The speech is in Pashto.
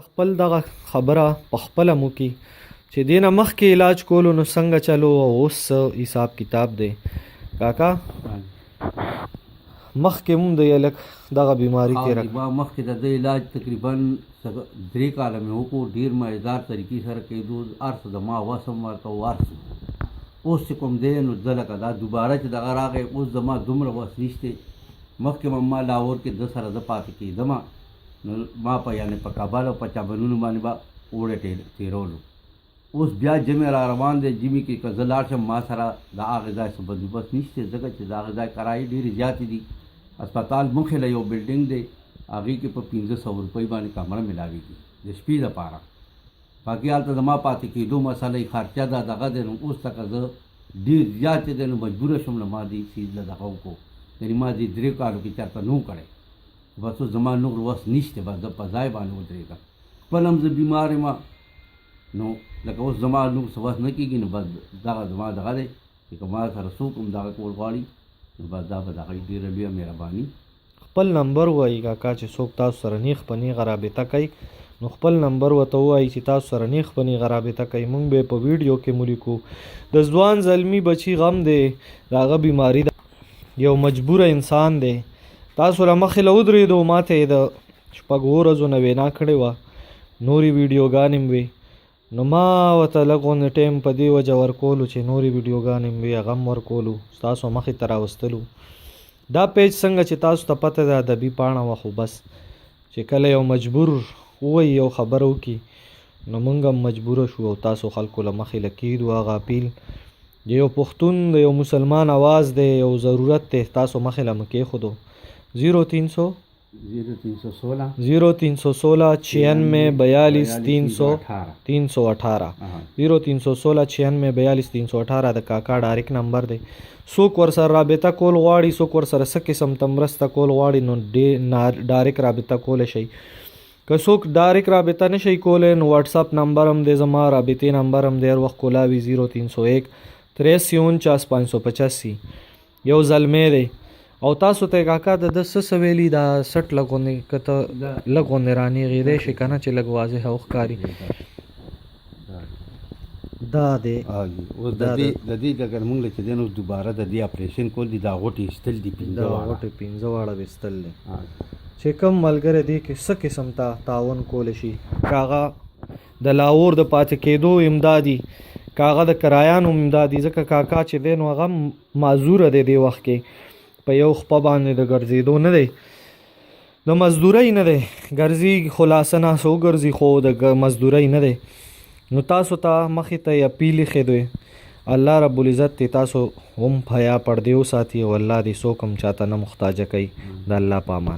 خپل دغه خبره په خپله مو کې چې دې نه مخکې علاج کولو نو څنګه چلو او اوس څه حساب کتاب دی کاکا مخکې مونږ د یو لږ دغه بیماري تېره مخکې د ده علاج تقریبا 3 کاله مې وکړو ډېر مایدار طریقې سره کېدو هر څه زما وس هم ورته و هر څه اوس چې کوم دی نو زه لکه دا دوباره چې دغه راغی اوس زما دومره وس نشته مخکې ما لاهور کې ده سره زه پاتې کېدم نو ما په یعنې په کابل او په چابنونو باندې به اوړه تېرولو اوس بیا جمع را روان دی جمعې کې که زه لاړ شم ما سره د هغې ځای څه بندوبست نشته ځکه چې د هغې ځای کرایې ډېرې زیاتې دي اسپتال مخې له یو بلډینګ دی هغې کې په 1500 روپۍ باندې کمره میلاوېږي د شپې دپاره باقي هلته زما پاتې کېدو مسله یې خرچه ده دغه دی نو اوس لکه زه ډېر زیاتې دی نو مجبوره شوم له ما دې څیز له دغه وکړو یعنې ما دې 3 کالو کې چېرته نه و کړی بس اوس زما نور وس نشته بس زه په ځای باندې ودرېږم خپل هم زه بیمار یم نو لکه اوس زما نور څه وس نه کېږي نو بس دغه زما دغه دی چې که ما سره څوک هم دغه کول غواړي نو بس دا به د هغوی ډېره لویه مهرباني خپل نمبر ووایي کاکا چې څوک تاسو سره نیغ په نیغه رابطه کوي نو خپل نمبر ورته ووایي چې تاسو سره نیغ په نیغه رابطه کوي مونږ به په ویډیو کې مو لیکو د ځوان زلمي بچي غم دی د هغه بیماري ده یو مجبوره انسان دی تاسو له مخې له ودرېدو ما ته یې د 6 ورځو نه وینا کړې وه نورې ویډیوګانې هم وې نو ما ورته لږ غوندې ټایم په دې وجه ورکولو چې نورې ویډیوګانې هم وې هغه هم ورکولو ستاسو مخې ته راوستلو دا پیج څنګه چې تاسو ته پته ده ادبي پاڼه وه خو بس چې کله یو مجبور ووایي یو خبره وکړي نو موږ هم مجبوره شو او تاسو خلکو له مخې له کېدو هغه اپیل د یو پښتون د یو مسلمان آواز دی یو ضرورت دی تاسو مخې له مو کېښودو 0316 96 42 318 0316 د کاکا ډایرکټ نمبر دی څوک ورسره رابطه کول غواړي څوک ورسره څه قسم ته مرسته کول غواړي نو ډایرکټ رابطه کولی شئ که څوک ډایرکټ رابطه نه شي کولی نو واټساپ نمبر هم دی زما رابطې نمبر هم دی هر وخت کولاوي 0301 83 585 یو زلمی دی او تاسو ته کاکا د څه څه ویلي دا سټ لګونې که ته لګونې رانیغې دی شي که نه چې لږ واضح وښکاري دا دی اوس د دې اگر موږ له چې دی نو دوباره د دې اپریشن کول دي دا غوټې ایستل دي 15 واړه ویستل دی چې کوم ملګری دی کې څه قسم ته تعاون کولی شي که هغه د لاهور د پاتې کېدو امدادي که هغه د کرایانو امدادي ځکه کاکا چې دی نو هغه معذوره دی دې وخت کې په یو خپه باندې د ګرځېدو نه دی د مزدورۍ نه دی ګرځي خلاصه ناسه وګرځي خو د مزدورۍ نه دی نو تاسو ته مخې ته یې اپیل ایښی دی الله رب العزت دې تاسو هم حیا پردې وساتي او الله دې څوک هم چاته نه محتاجه کوي د الله په امان